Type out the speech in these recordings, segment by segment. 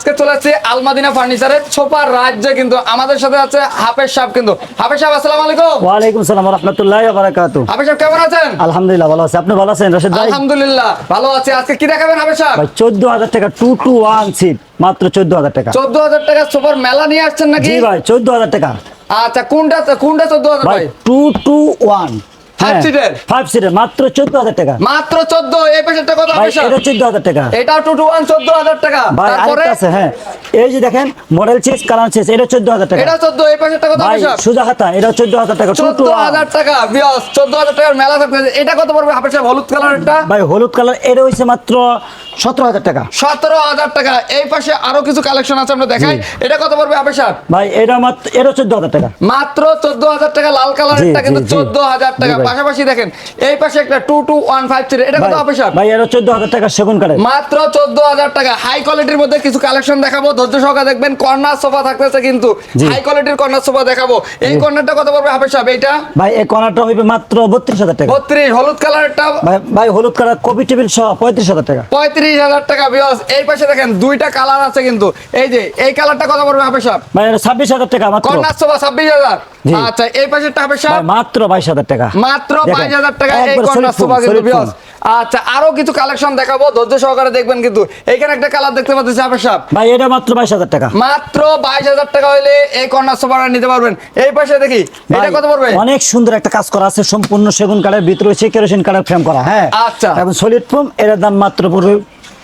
আজকে চলে আসছে আলমাদিনা ফার্নিচারের সোফার রাজ্যে, কিন্তু আমাদের সাথে আছে হাফেজ সাহেব। কিন্তু হাফেজ সাহেব, আসসালামু আলাইকুম। ওয়ালাইকুম সালাম ওয়া রাহমাতুল্লাহি ওয়া বারাকাতুহু। হাফেজ সাহেব কেমন আছেন? আলহামদুলিল্লাহ ভালো আছি। আপনি ভালো আছেন রাশেদ ভাই? আলহামদুলিল্লাহ ভালো আছি। আজকে কি দেখাবেন হাফেজ সাহেব? ভাই 14000 টাকা 2 to 1 সিট, মাত্র 14000 টাকা। 14000 টাকা সোফার মেলা নিয়ে আসছেন নাকি? জি ভাই 14000 টাকা। আচ্ছা, কোনটা 14000 ভাই ভাই? 2 to 1 5 সিটের? 5 সিটের মাত্র 14000 টাকা। মাত্র 14। এই পাশেরটা কত ভাই হাফেজ সাহেব? এটা 14000 টাকা। এটাও 2 to 1 14000 টাকা। ভাই তারপরে আরেকটা আছে, হ্যাঁ এই যে দেখেন মডেল চেস কালার চেস, এটা 14000 টাকা। এটা 14। এই পাশেরটা কত ভাই হাফেজ সাহেব? সুজা হাতা, এটা 14000 টাকা 2 to 1। 14000 টাকা বিয়াস, 14000 টাকার মেলা থাকবে। এটা কত পড়বে হাফেজ সাহেব? হলুদ কালারটা ভাই হলুদ কালার এটা হইছে মাত্র 17000 টাকা। 17000 টাকা। এই পাশে আরো কিছু কালেকশন আছে, আমরা দেখাই। এটা কত পড়বে হাফেজ সাহেব? ভাই এটা মাত্র এটা 14000 টাকা। মাত্র 14000 টাকা। লাল কালারটা জি, কিন্তু জি, জি। 14000 টাকা। জি ভাই। পাশাপাশি দেখেন এই পাশে একটা 22153, এটা কত হাফেজ সাহেব? ভাই এটা 14000 টাকা সেগুন কাঠের। মাত্র 14000 টাকা। হাই কোয়ালিটির মধ্যে কিছু কালেকশন দেখাবো, ধৈর্য সহকারে দেখবেন। কর্নার সোফা থাকতেছে কিন্তু জি। হাই কোয়ালিটির কর্নার সোফা দেখাবো। এই কর্নারটা কত পড়বে হাফেজ সাহেব? এইটা ভাই এই কর্নারটা হইবে মাত্র 32000 টাকা। 32। হলুদ কালারটা ভাই হলুদ কালার কপি টেবিল সহ 35000 টাকা। 35000 টাকা বিয়াস। এই পাশে দেখেন দুইটা কালার আছে কিন্তু। এই যে এই কালারটা কত পড়বে হাফেজ সাহেব? ভাই এটা 26000 টাকা মাত্র। Corner sofa 26000। জি। আচ্ছা, এই পাশেরটা হাফেজ ভাই সাহেব? মাত্র 22000 টাকা। মাত্র দেখেন, 25000 টাকা এই একবার কর্নার solid foam, সোফা কিন্তু solid বিয়াস। foam। আচ্ছা, আরো কিছু কালেকশন দেখাবো, ধৈর্য সহকারে দেখবেন। কিন্তু এইখানে একটা কালার দেখতে পাচ্ছি হাফেজ সাহেব। ভাই এটা মাত্র 22000 টাকা। মাত্র 22000 টাকা হইলে এই কর্নার সোফাটা নিতে পারবেন। এই পাশে দেখি এটা ভাই, কত পড়বে? অনেক সুন্দর একটা কাজ করা আছে, সম্পূর্ণ সেগুন কাঠের ভিতরে হচ্ছে কেরোসিন কাঠের ফ্রেম করা, হ্যাঁ আচ্ছা। এবং সলিড ফোম, এর দাম মাত্র পড়বে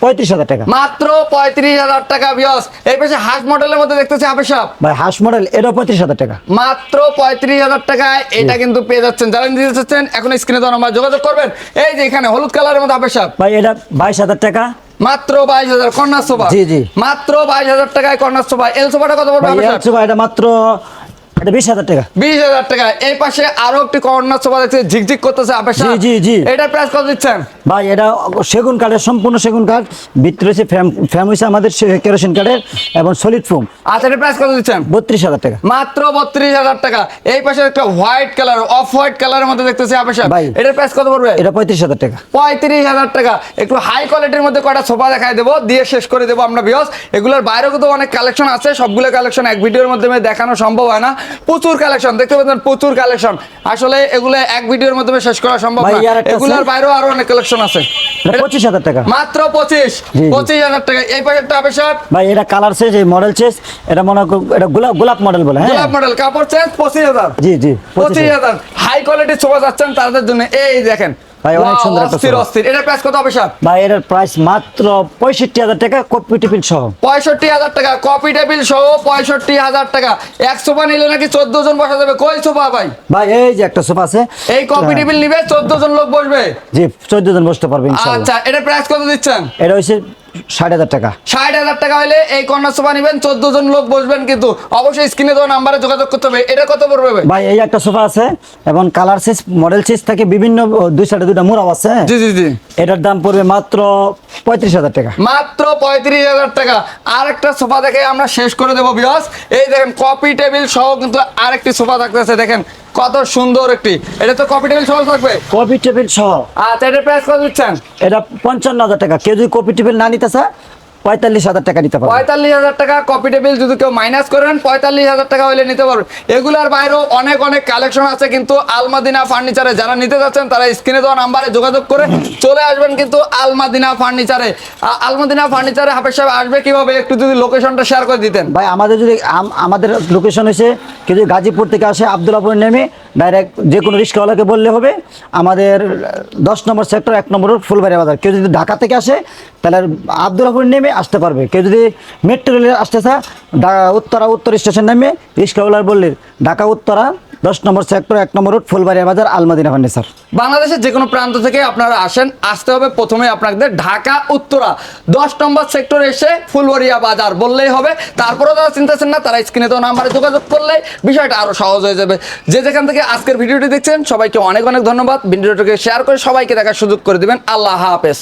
35000 টাকা। মাত্র 35000 টাকা বিয়াস। এই পাশে হাঁস মডেলের মধ্যে দেখতেছি হাফেজ সাহেব। ভাই হাঁস মডেল এটা 35000 টাকা। মাত্র 35000 টাকায় এটা কিন্তু পেয়ে যাচ্ছেন। যারা নিতে চাচ্ছেন এখন স্ক্রিনে তো নাম্বার যোগাযোগ করবেন। এই যে এখানে হলুদ কালারের মধ্যে হাফেজ সাহেব। ভাই এটা 22000 টাকা। মাত্র 22000 কর্নার সোফা। জি, জি। মাত্র 22000 টাকায় কর্নার সোফা। এল সোফাটা কত পড়বে ভাই হাফেজ সাহেব? এটা মাত্র এটা 20000 টাকা। 20000 টাকা। এই পাশে আরো একটি কর্নার সোফা দেখতে ঝিকঝিক করতেছে হাফেজ সাহেব। জি, জি, জি। এটার প্রাইস কত দিচ্ছেন? ভাই এটা সেগুন কাঠের, সম্পূর্ণ সেগুন কাঠ, ভিতরে হচ্ছে ফ্রেম হচ্ছে আমাদের কেরোসিন কাঠের এবং সলিড ফোম। আচ্ছা, এটার প্রাইস কত দিচ্ছেন? 32000 টাকা। মাত্র 32000 টাকা। এই পাশে একটা হোয়াইট কালার, অফ হোয়াইট কালারের মধ্যে দেখতেছি হাফেজ সাহেব। ভাই। এটার প্রাইস কত পড়বে? এটা 35000 টাকা। 35000 টাকা। একটু হাই কোয়ালিটির মধ্যে কয়টা সোফা দেখাই দেবো, দিয়ে শেষ করে দেবো আমরা ভিউয়ার্স। এগুলোর বাইরেও কিন্তু অনেক কালেকশন আছে, সবগুলো কালেকশন এক ভিডিওর মাধ্যমে দেখানো সম্ভব হয় না। প্রচুর কালেকশন দেখতে পাচ্ছেন, প্রচুর কালেকশন। আসলে এগুলো এক ভিডিওর মাধ্যমে শেষ করা সম্ভব ভাই, না। আর একটা এগুলোর আছে। বাইরেও আরো অনেক কালেকশন আছে। এটা 25000 টাকা। মাত্র 25। জি, জি। 25000 টাকা। এই পাশেরটা হাফেজ সাহেব? ভাই এটা কালার চেঞ্জ, এই মডেল চেঞ্জ, এটা মনে করো এটা গোলাপ মডেল বলে, হ্যাঁ গোলাপ মডেল, কাপড় চেঞ্জ 25000। জি, জি 25000। হাই কোয়ালিটির সোফা যাচ্ছেন তাদের জন্য এই দেখেন। ভাই, অনেক Wow, সুন্দর একটা অস্থির সোফা। অস্থির। এটার প্রাইস কত হবে সাহেব? ভাই এটার প্রাইস মাত্র 65000 টাকা, কপি টেবিল সহ। 65000 টাকা কপি টেবিল সহ 65000 টাকা। এক সোফা নিলে নাকি 14 জন বসা যাবে। কই সোফা ভাই? ভাই এই যে একটা সোফা আছে, এই কপি টেবিল নিবে 14 জন লোক বসবে। জি 14 জন বসতে পারবে ইনশাআল্লাহ। আচ্ছা, এটার প্রাইস কত দিচ্ছেন? এটা হইছে 60000 টাকা। 60000 টাকা হলে এই কর্নার সোফা নিবেন, 14 জন লোক বসবেন। কিন্তু অবশ্যই স্ক্রিনে দেওয়া নাম্বারে যোগাযোগ করতে হবে। এটা কত পড়বে ভাই? ভাই এই একটা সোফা আছে এবং কালার চেঞ্জ, মডেল চেঞ্জ থাকে, বিভিন্ন দুই সাইডে দুইটা মোড়াও আছে। জি, জি, জি। এটার দাম পড়বে মাত্র 35000 টাকা। মাত্র 35000 টাকা। আরেকটা সোফা দেখে আমরা শেষ করে দেবো ভিউয়ার্স। এই দেখেন কপি টেবিল সহ কিন্তু আরেকটি সোফা থাকতেছে, দেখেন কত সুন্দর একটি। এটা তো কপি টেবিল সহ থাকবে। কপি টেবিল সহ। আচ্ছা, এটার প্রাইস কত দিচ্ছেন? এটা 55000 টাকা। কেউ যদি কপি টেবিল না নিতে চায় 45000 টাকা নিতে পারবে। 45000 টাকা কপি টেবিল যদি কেউ মাইনাস করেন 45000 টাকা হলে নিতে পারবে। এগুলার বাইরেও অনেক অনেক কালেকশন আছে কিন্তু আলমাদিনা ফার্নিচারে যারা নিতে যাচ্ছেন তারা স্ক্রিনে দেওয়া নাম্বারে যোগাযোগ করে চলে আসবেন কিন্তু আলমাদিনা ফার্নিচারে। আলমাদিনা ফার্নিচারে হাফেজ সাহেব আসবে কিভাবে, একটু যদি লোকেশনটা শেয়ার করে দিতেন। ভাই আমাদের যদি আমাদের লোকেশন হয়েছে, কেউ যদি গাজীপুর থেকে আসে আব্দুল্লাহপুর নেমে ডাইরেক্ট যে কোনো রিক্সাওয়ালাকে বললে হবে। আমাদের 10 নম্বর সেক্টর 1 নম্বর রোড ফুলবাড়ি বাজার। কেউ যদি ঢাকা থেকে আসে তাহলে আব্দুল্লাহপুর নেমে আসতে পারবে। কেউ যদি মেট্রো রেলে আসতে চায় উত্তর স্টেশন নেমে রিক্সাওয়ালার বললে ঢাকা উত্তরা 10 নম্বর সেক্টর 1 নম্বর রোড ফুলবাড়ি বাজার আলমাদিনা ফার্নিচার। বাংলাদেশের যে কোনো প্রান্ত থেকে আপনারা আসতে হবে প্রথমে আপনাদের ঢাকা উত্তরা 10 নম্বর সেক্টরে এসে ফুলবাড়িয়া বাজার বললেই হবে। তারপরেও যারা চিন্তাছেন না তারা স্ক্রিনে তো নাম্বারে যোগাযোগ করলে বিষয়টা আরো সহজ হয়ে যাবে। যে যেখান থেকে আজকের ভিডিওটি দেখছেন সবাইকে অনেক অনেক ধন্যবাদ। ভিডিওটিকে শেয়ার করে সবাইকে দেখার সুযোগ করে দিবেন। আল্লাহ হাফেজ।